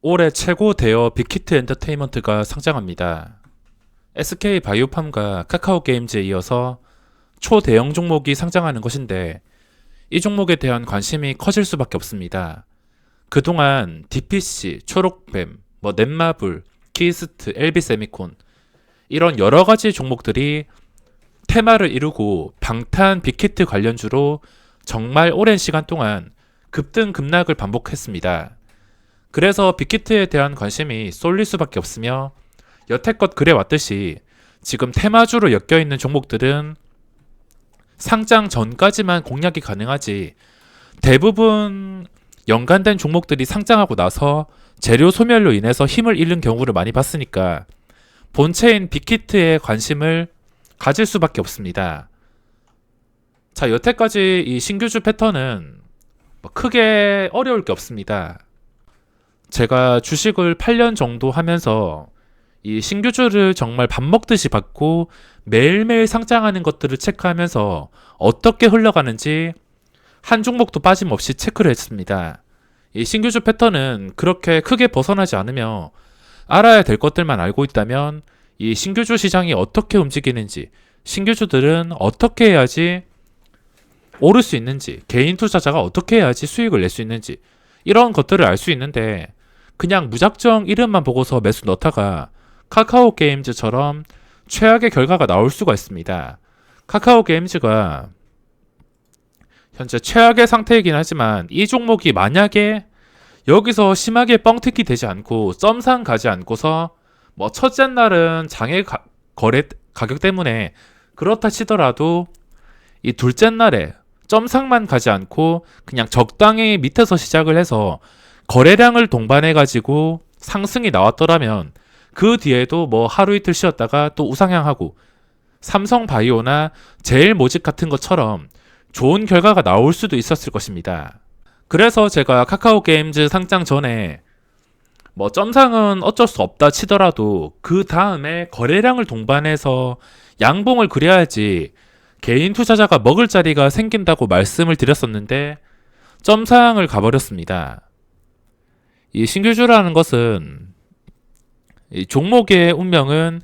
올해 최고 대여 빅히트 엔터테인먼트가 상장합니다. SK 바이오팜과 카카오게임즈에 이어서 초대형 종목이 상장하는 것인데 이 종목에 대한 관심이 커질 수밖에 없습니다. 그동안 DPC, 초록뱀, 넷마블, 키스트, LB세미콘 이런 여러가지 종목들이 테마를 이루고 방탄 빅히트 관련주로 정말 오랜 시간 동안 급등 급락을 반복했습니다. 그래서 빅히트에 대한 관심이 쏠릴 수밖에 없으며 여태껏 그래왔듯이 지금 테마주로 엮여있는 종목들은 상장 전까지만 공략이 가능하지 대부분 연관된 종목들이 상장하고 나서 재료 소멸로 인해서 힘을 잃는 경우를 많이 봤으니까 본체인 빅히트에 관심을 가질 수밖에 없습니다. 자, 여태까지 이 신규주 패턴은 크게 어려울 게 없습니다. 제가 주식을 8년 정도 하면서 이 신규주를 정말 밥 먹듯이 받고 매일매일 상장하는 것들을 체크하면서 어떻게 흘러가는지 한 종목도 빠짐없이 체크를 했습니다. 이 신규주 패턴은 그렇게 크게 벗어나지 않으며 알아야 될 것들만 알고 있다면 이 신규주 시장이 어떻게 움직이는지, 신규주들은 어떻게 해야지 오를 수 있는지, 개인 투자자가 어떻게 해야지 수익을 낼 수 있는지 이런 것들을 알 수 있는데 그냥 무작정 이름만 보고서 매수 넣다가 카카오게임즈처럼 최악의 결과가 나올 수가 있습니다. 카카오게임즈가 현재 최악의 상태이긴 하지만 이 종목이 만약에 여기서 심하게 뻥튀기 되지 않고 썸상 가지 않고서 첫째 날은 장외 거래 가격 때문에 그렇다 치더라도 이 둘째 날에 점상만 가지 않고 그냥 적당히 밑에서 시작을 해서 거래량을 동반해 가지고 상승이 나왔더라면 그 뒤에도 하루 이틀 쉬었다가 또 우상향하고 삼성바이오나 제일모직 같은 것처럼 좋은 결과가 나올 수도 있었을 것입니다. 그래서 제가 카카오게임즈 상장 전에 점상은 어쩔 수 없다 치더라도 그 다음에 거래량을 동반해서 양봉을 그려야지 개인 투자자가 먹을 자리가 생긴다고 말씀을 드렸었는데 점상을 가버렸습니다. 이 신규주라는 것은 이 종목의 운명은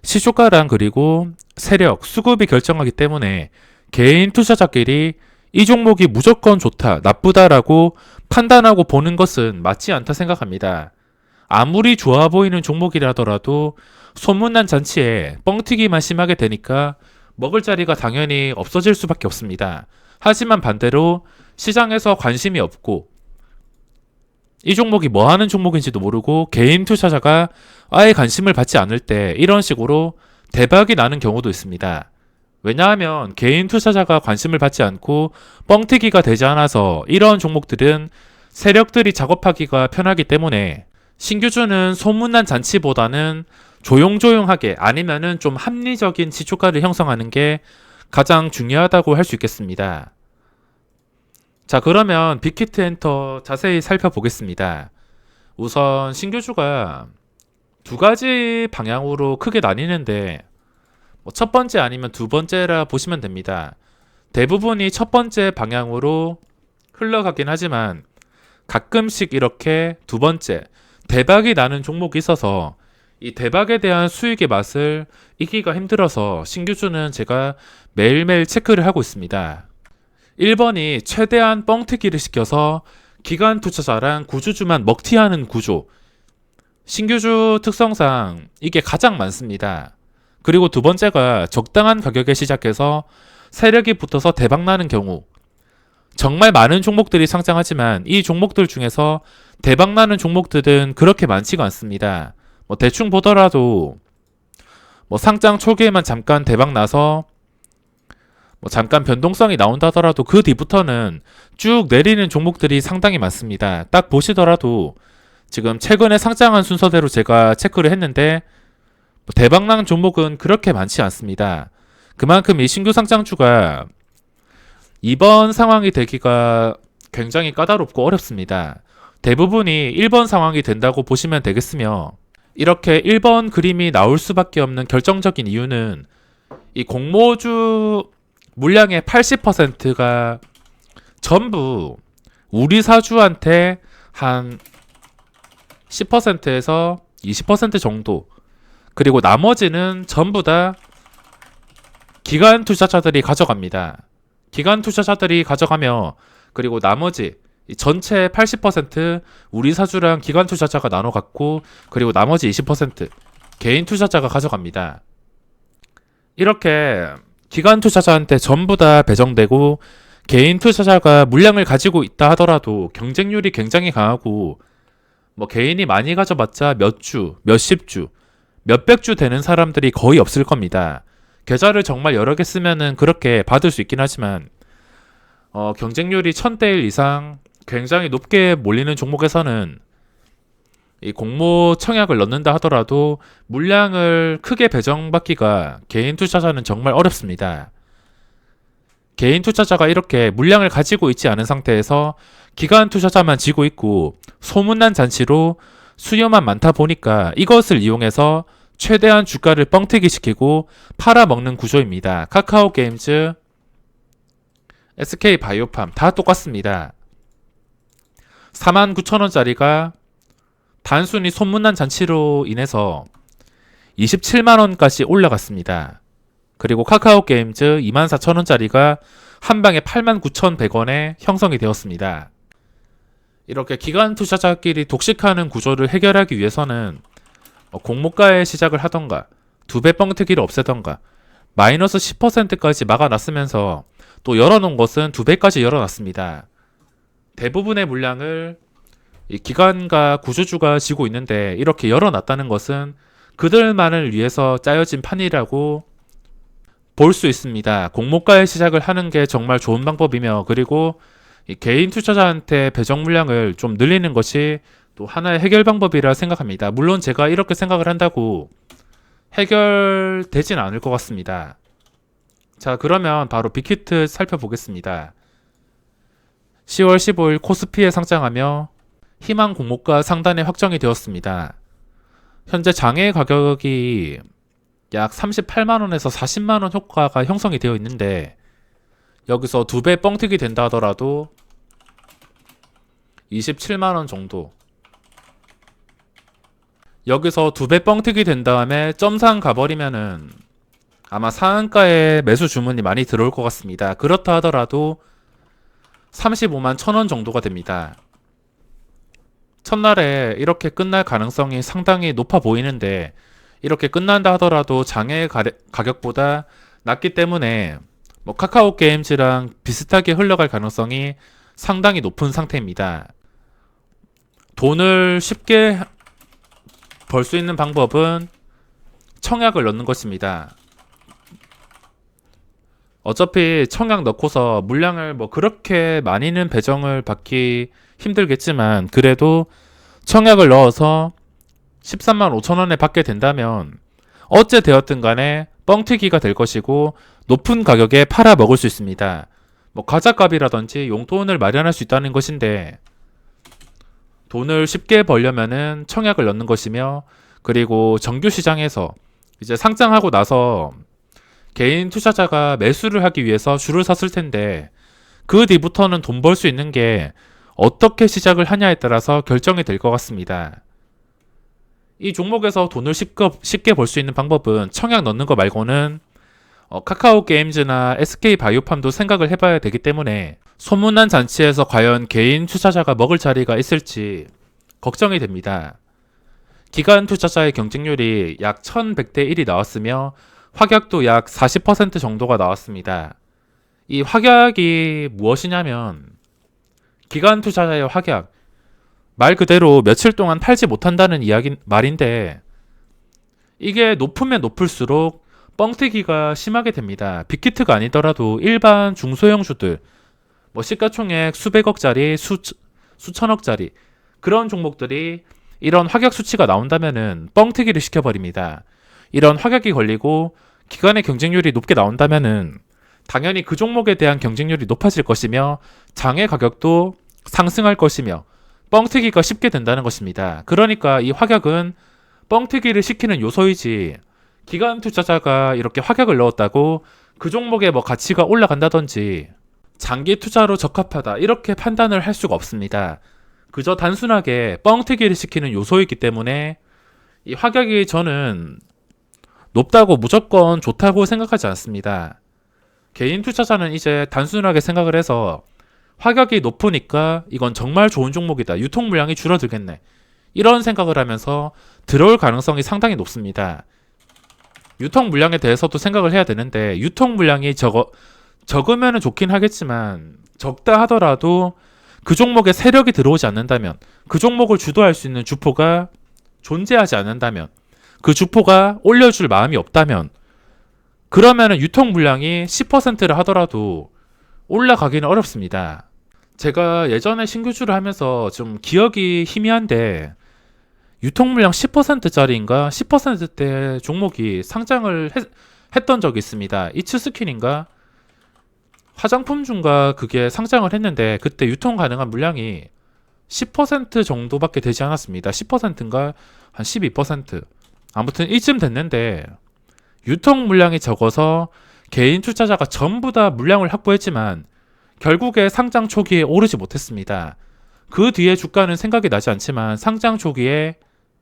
시초가랑 그리고 세력, 수급이 결정하기 때문에 개인 투자자끼리 이 종목이 무조건 좋다, 나쁘다라고 판단하고 보는 것은 맞지 않다 생각합니다. 아무리 좋아 보이는 종목이라더라도 소문난 잔치에 뻥튀기만 심하게 되니까 먹을 자리가 당연히 없어질 수밖에 없습니다. 하지만 반대로 시장에서 관심이 없고 이 종목이 뭐 하는 종목인지도 모르고 개인 투자자가 아예 관심을 받지 않을 때 이런 식으로 대박이 나는 경우도 있습니다. 왜냐하면 개인 투자자가 관심을 받지 않고 뻥튀기가 되지 않아서 이런 종목들은 세력들이 작업하기가 편하기 때문에 신규주는 소문난 잔치보다는 조용조용하게 아니면은 좀 합리적인 지표가를 형성하는 게 가장 중요하다고 할 수 있겠습니다. 자, 그러면 빅히트 엔터 자세히 살펴보겠습니다. 우선 신규주가 두 가지 방향으로 크게 나뉘는데 첫 번째 아니면 두 번째라 보시면 됩니다. 대부분이 첫 번째 방향으로 흘러가긴 하지만 가끔씩 이렇게 두 번째 대박이 나는 종목이 있어서 이 대박에 대한 수익의 맛을 이기기가 힘들어서 신규주는 제가 매일매일 체크를 하고 있습니다. 1번이 최대한 뻥튀기를 시켜서 기관 투자자랑 구주주만 먹튀하는 구조. 신규주 특성상 이게 가장 많습니다. 그리고 두 번째가 적당한 가격에 시작해서 세력이 붙어서 대박나는 경우. 정말 많은 종목들이 상장하지만 이 종목들 중에서 대박나는 종목들은 그렇게 많지가 않습니다. 대충 보더라도 상장 초기에만 잠깐 대박나서 잠깐 변동성이 나온다더라도 그 뒤부터는 쭉 내리는 종목들이 상당히 많습니다. 딱 보시더라도 지금 최근에 상장한 순서대로 제가 체크를 했는데 대박난 종목은 그렇게 많지 않습니다. 그만큼 이 신규 상장주가 이번 상황이 되기가 굉장히 까다롭고 어렵습니다. 대부분이 1번 상황이 된다고 보시면 되겠으며 이렇게 1번 그림이 나올 수밖에 없는 결정적인 이유는 이 공모주 물량의 80%가 전부 우리 사주한테 한 10%에서 20% 정도, 그리고 나머지는 전부 다 기관 투자자들이 가져갑니다. 기관 투자자들이 가져가며, 그리고 나머지 이 전체 80% 우리 사주랑 기관 투자자가 나눠 갖고, 그리고 나머지 20% 개인 투자자가 가져갑니다. 이렇게 기관 투자자한테 전부 다 배정되고, 개인 투자자가 물량을 가지고 있다 하더라도 경쟁률이 굉장히 강하고, 뭐 개인이 많이 가져봤자 몇 주, 몇십 주, 몇백 주 되는 사람들이 거의 없을 겁니다. 계좌를 정말 여러 개 쓰면은 그렇게 받을 수 있긴 하지만, 경쟁률이 1000대 1 이상 굉장히 높게 몰리는 종목에서는 이 공모 청약을 넣는다 하더라도 물량을 크게 배정받기가 개인 투자자는 정말 어렵습니다. 개인 투자자가 이렇게 물량을 가지고 있지 않은 상태에서 기관 투자자만 지고 있고, 소문난 잔치로 수요만 많다 보니까 이것을 이용해서 최대한 주가를 뻥튀기 시키고 팔아먹는 구조입니다. 카카오 게임즈, SK 바이오팜 다 똑같습니다. 49,000원짜리가 단순히 소문난 잔치로 인해서 27만원까지 올라갔습니다. 그리고 카카오 게임즈 24,000원짜리가 한 방에 89,100원에 형성이 되었습니다. 이렇게 기관 투자자끼리 독식하는 구조를 해결하기 위해서는 공모가에 시작을 하던가, 2배 뻥튀기를 없애던가, 마이너스 10%까지 막아놨으면서 또 열어놓은 것은 2배까지 열어놨습니다. 대부분의 물량을 이 기관과 구조주가 지고 있는데, 이렇게 열어놨다는 것은 그들만을 위해서 짜여진 판이라고 볼 수 있습니다. 공모가에 시작을 하는 게 정말 좋은 방법이며, 그리고 이 개인 투자자한테 배정 물량을 좀 늘리는 것이 또 하나의 해결 방법이라 생각합니다. 물론 제가 이렇게 생각을 한다고 해결되진 않을 것 같습니다. 자, 그러면 바로 빅히트 살펴보겠습니다. 10월 15일 코스피에 상장하며 희망 공모가 상단에 확정이 되었습니다. 현재 장외 가격이 약 38만원에서 40만원 효과가 형성이 되어 있는데, 여기서 2배 뻥튀기 된다 하더라도 27만원 정도, 여기서 2배 뻥튀기 된 다음에 점상 가버리면은 아마 상한가에 매수 주문이 많이 들어올 것 같습니다. 그렇다 하더라도 35만 1,000원 정도가 됩니다. 첫날에 이렇게 끝날 가능성이 상당히 높아 보이는데, 이렇게 끝난다 하더라도 장외 가격보다 낮기 때문에 뭐 카카오 게임즈랑 비슷하게 흘러갈 가능성이 상당히 높은 상태입니다. 돈을 쉽게 벌 수 있는 방법은 청약을 넣는 것입니다. 어차피 청약 넣고서 물량을 뭐 그렇게 많이는 배정을 받기 힘들겠지만, 그래도 청약을 넣어서 13만 5천원에 받게 된다면 어째 되었든 간에 뻥튀기가 될 것이고, 높은 가격에 팔아 먹을 수 있습니다. 뭐 과자값이라든지 용돈을 마련할 수 있다는 것인데, 돈을 쉽게 벌려면은 청약을 넣는 것이며, 그리고 정규 시장에서 이제 상장하고 나서 개인 투자자가 매수를 하기 위해서 줄을 섰을 텐데, 그 뒤부터는 돈 벌 수 있는 게 어떻게 시작을 하냐에 따라서 결정이 될 것 같습니다. 이 종목에서 돈을 쉽게 벌 수 있는 방법은 청약 넣는 거 말고는 카카오 게임즈나 SK 바이오팜도 생각을 해봐야 되기 때문에, 소문난 잔치에서 과연 개인 투자자가 먹을 자리가 있을지 걱정이 됩니다. 기관 투자자의 경쟁률이 약 1100대 1이 나왔으며 확약도 약 40% 정도가 나왔습니다. 이 확약이 무엇이냐면, 기관 투자자의 확약, 말 그대로 며칠 동안 팔지 못한다는 말인데, 이게 높으면 높을수록 뻥튀기가 심하게 됩니다. 빅히트가 아니더라도 일반 중소형주들, 뭐 시가총액 수백억짜리, 수천억짜리 그런 종목들이 이런 확약 수치가 나온다면은 뻥튀기를 시켜버립니다. 이런 확약이 걸리고 기관의 경쟁률이 높게 나온다면은 당연히 그 종목에 대한 경쟁률이 높아질 것이며, 장외 가격도 상승할 것이며 뻥튀기가 쉽게 된다는 것입니다. 그러니까 이 확약은 뻥튀기를 시키는 요소이지, 기관 투자자가 이렇게 확약을 넣었다고 그 종목의 뭐 가치가 올라간다든지 장기 투자로 적합하다 이렇게 판단을 할 수가 없습니다. 그저 단순하게 뻥튀기를 시키는 요소이기 때문에 이 화격이 저는 높다고 무조건 좋다고 생각하지 않습니다. 개인 투자자는 이제 단순하게 생각을 해서 화격이 높으니까 이건 정말 좋은 종목이다. 유통 물량이 줄어들겠네. 이런 생각을 하면서 들어올 가능성이 상당히 높습니다. 유통 물량에 대해서도 생각을 해야 되는데 유통 물량이 적으면 좋긴 하겠지만 적다 하더라도 그 종목에 세력이 들어오지 않는다면 그 종목을 주도할 수 있는 주포가 존재하지 않는다면 그 주포가 올려줄 마음이 없다면 그러면은 유통 물량이 10%를 하더라도 올라가기는 어렵습니다. 제가 예전에 신규주를 하면서 좀 기억이 희미한데 유통 물량 10%짜리인가 10%대 종목이 상장을 했던 적이 있습니다. 이츠스킨인가 화장품주인가 그게 상장을 했는데 그때 유통 가능한 물량이 10% 정도밖에 되지 않았습니다. 10%인가 한 12%. 아무튼 이쯤 됐는데 유통 물량이 적어서 개인 투자자가 전부 다 물량을 확보했지만 결국에 상장 초기에 오르지 못했습니다. 그 뒤에 주가는 생각이 나지 않지만 상장 초기에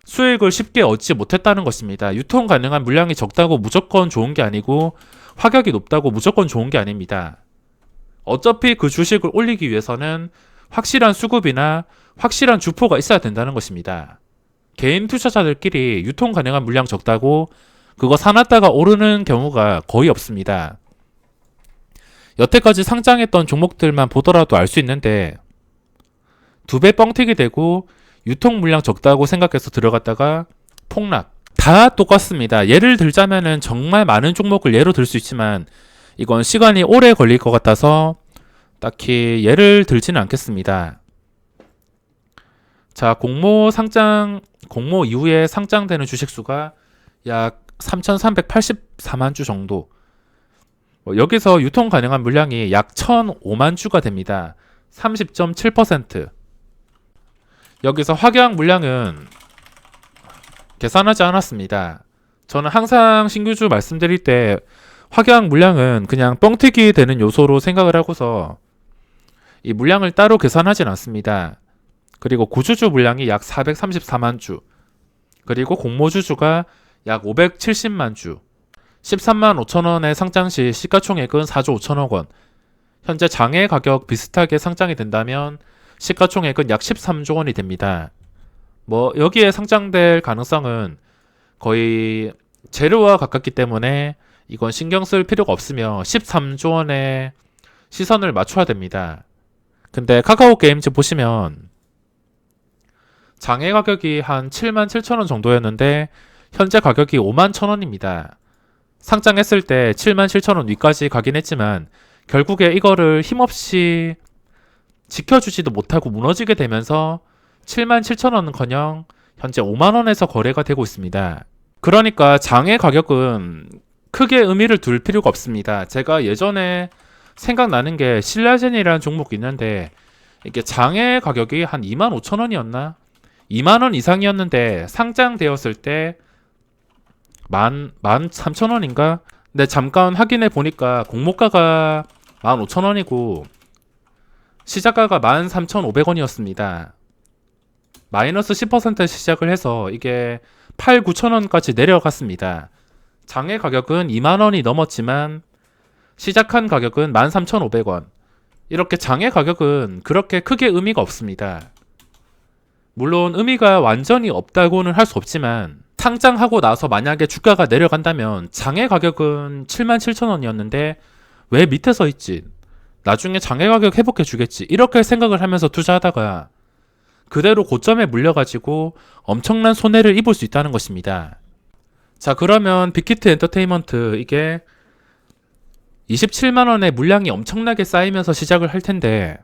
수익을 쉽게 얻지 못했다는 것입니다. 유통 가능한 물량이 적다고 무조건 좋은 게 아니고 화격이 높다고 무조건 좋은 게 아닙니다. 어차피 그 주식을 올리기 위해서는 확실한 수급이나 확실한 주포가 있어야 된다는 것입니다. 개인 투자자들끼리 유통 가능한 물량 적다고 그거 사놨다가 오르는 경우가 거의 없습니다. 여태까지 상장했던 종목들만 보더라도 알 수 있는데 2배 뻥튀기 되고 유통 물량 적다고 생각해서 들어갔다가 폭락. 다 똑같습니다. 예를 들자면은 정말 많은 종목을 예로 들 수 있지만 이건 시간이 오래 걸릴 것 같아서 딱히 예를 들지는 않겠습니다. 자, 공모 이후에 상장되는 주식수가 약 3,384만 주 정도. 여기서 유통 가능한 물량이 약 1,005만 주가 됩니다. 30.7%. 여기서 확약 물량은 계산하지 않았습니다. 저는 항상 신규주 말씀드릴 때 확약 물량은 그냥 뻥튀기 되는 요소로 생각을 하고서 이 물량을 따로 계산하진 않습니다. 그리고 구주주 물량이 약 434만 주, 그리고 공모주주가 약 570만 주, 13만 5천 원의 상장 시 시가총액은 4조 5천억 원, 현재 장외 가격 비슷하게 상장이 된다면 시가총액은 약 13조 원이 됩니다. 여기에 상장될 가능성은 거의 제로와 가깝기 때문에 이건 신경 쓸 필요가 없으며 13조 원의 시선을 맞춰야 됩니다. 근데 카카오 게임즈 보시면 장외 가격이 한 7만 7천 원 정도였는데 현재 가격이 5만 1천 원입니다. 상장했을 때 7만 7천 원 위까지 가긴 했지만 결국에 이거를 힘없이 지켜주지도 못하고 무너지게 되면서 7만 7천 원은커녕 현재 5만 원에서 거래가 되고 있습니다. 그러니까 장외 가격은 크게 의미를 둘 필요가 없습니다. 제가 예전에 생각나는 게 신라젠이라는 종목이 있는데 이게 장외 가격이 한 2만 5천 원이었나? 2만 원 이상이었는데 상장되었을 때 13,000원인가? 근데 잠깐 확인해 보니까 공모가가 15,000원이고 시작가가 13,500원이었습니다. 마이너스 10% 시작을 해서 이게 8, 9천원까지 내려갔습니다. 장외 가격은 2만원이 넘었지만 시작한 가격은 13,500원. 이렇게 장외 가격은 그렇게 크게 의미가 없습니다. 물론 의미가 완전히 없다고는 할 수 없지만 상장하고 나서 만약에 주가가 내려간다면 장외 가격은 77,000원이었는데 왜 밑에 서 있지? 나중에 장외 가격 회복해 주겠지. 이렇게 생각을 하면서 투자하다가 그대로 고점에 물려가지고 엄청난 손해를 입을 수 있다는 것입니다. 자, 그러면 빅히트 엔터테인먼트 이게 27만원의 물량이 엄청나게 쌓이면서 시작을 할 텐데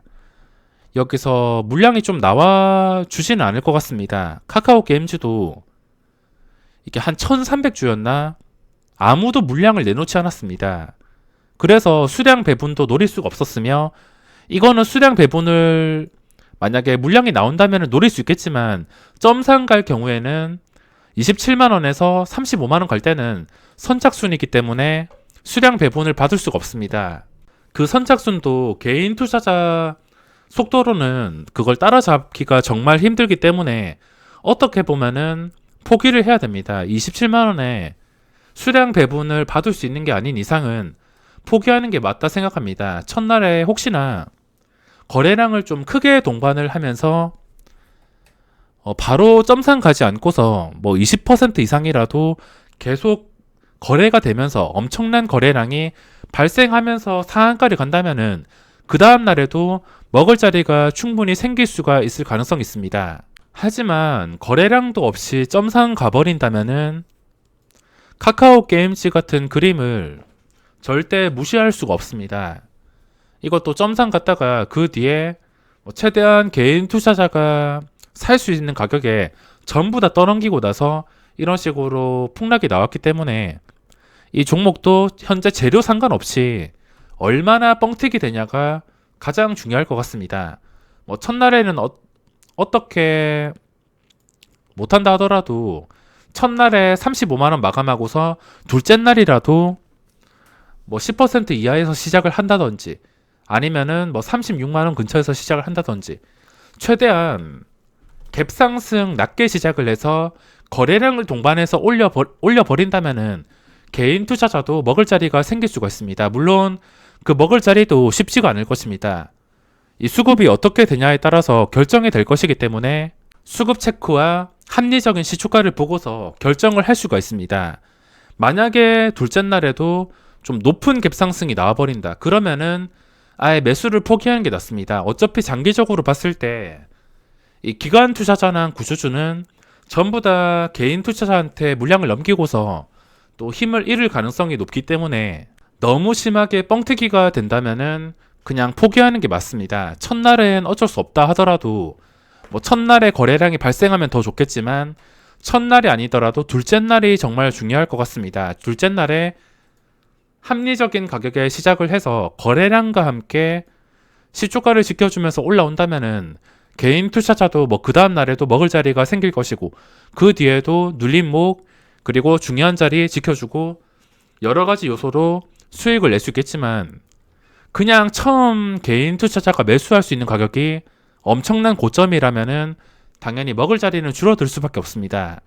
여기서 물량이 좀 나와 주지는 않을 것 같습니다. 카카오 게임즈도 이게 한 1300주였나? 아무도 물량을 내놓지 않았습니다. 그래서 수량 배분도 노릴 수가 없었으며 이거는 수량 배분을 만약에 물량이 나온다면 노릴 수 있겠지만 점상 갈 경우에는 27만원에서 35만원 갈 때는 선착순이기 때문에 수량 배분을 받을 수가 없습니다. 그 선착순도 개인 투자자 속도로는 그걸 따라잡기가 정말 힘들기 때문에 어떻게 보면은 포기를 해야 됩니다. 27만 원에 수량 배분을 받을 수 있는 게 아닌 이상은 포기하는 게 맞다 생각합니다. 첫날에 혹시나 거래량을 좀 크게 동반을 하면서 바로 점상 가지 않고서 뭐 20% 이상이라도 계속 거래가 되면서 엄청난 거래량이 발생하면서 상한가를 간다면은 그 다음 날에도 먹을 자리가 충분히 생길 수가 있을 가능성이 있습니다. 하지만 거래량도 없이 점상 가버린다면은 카카오 게임즈 같은 그림을 절대 무시할 수가 없습니다. 이것도 점상 갔다가 그 뒤에 최대한 개인 투자자가 살 수 있는 가격에 전부 다 떠넘기고 나서 이런 식으로 폭락이 나왔기 때문에 이 종목도 현재 재료 상관없이 얼마나 뻥튀기 되냐가 가장 중요할 것 같습니다. 첫날에는 어떻게 못한다 하더라도 첫날에 35만원 마감하고서 둘째 날이라도 10% 이하에서 시작을 한다든지 아니면은 36만원 근처에서 시작을 한다든지 최대한 갭 상승 낮게 시작을 해서 거래량을 동반해서 올려버린다면은 개인 투자자도 먹을 자리가 생길 수가 있습니다. 물론 그 먹을 자리도 쉽지가 않을 것입니다. 이 수급이 어떻게 되냐에 따라서 결정이 될 것이기 때문에 수급 체크와 합리적인 시초가를 보고서 결정을 할 수가 있습니다. 만약에 둘째 날에도 좀 높은 갭 상승이 나와버린다. 그러면은 아예 매수를 포기하는 게 낫습니다. 어차피 장기적으로 봤을 때 이 기관 투자자나 구주주는 전부 다 개인 투자자한테 물량을 넘기고서 또 힘을 잃을 가능성이 높기 때문에 너무 심하게 뻥튀기가 된다면은 그냥 포기하는 게 맞습니다. 첫날엔 어쩔 수 없다 하더라도 첫날에 거래량이 발생하면 더 좋겠지만 첫날이 아니더라도 둘째 날이 정말 중요할 것 같습니다. 둘째 날에 합리적인 가격에 시작을 해서 거래량과 함께 시초가를 지켜주면서 올라온다면은 개인 투자자도 그 다음 날에도 먹을 자리가 생길 것이고 그 뒤에도 눌림목 그리고 중요한 자리 지켜주고 여러 가지 요소로 수익을 낼 수 있겠지만 그냥 처음 개인 투자자가 매수할 수 있는 가격이 엄청난 고점이라면은 당연히 먹을 자리는 줄어들 수밖에 없습니다.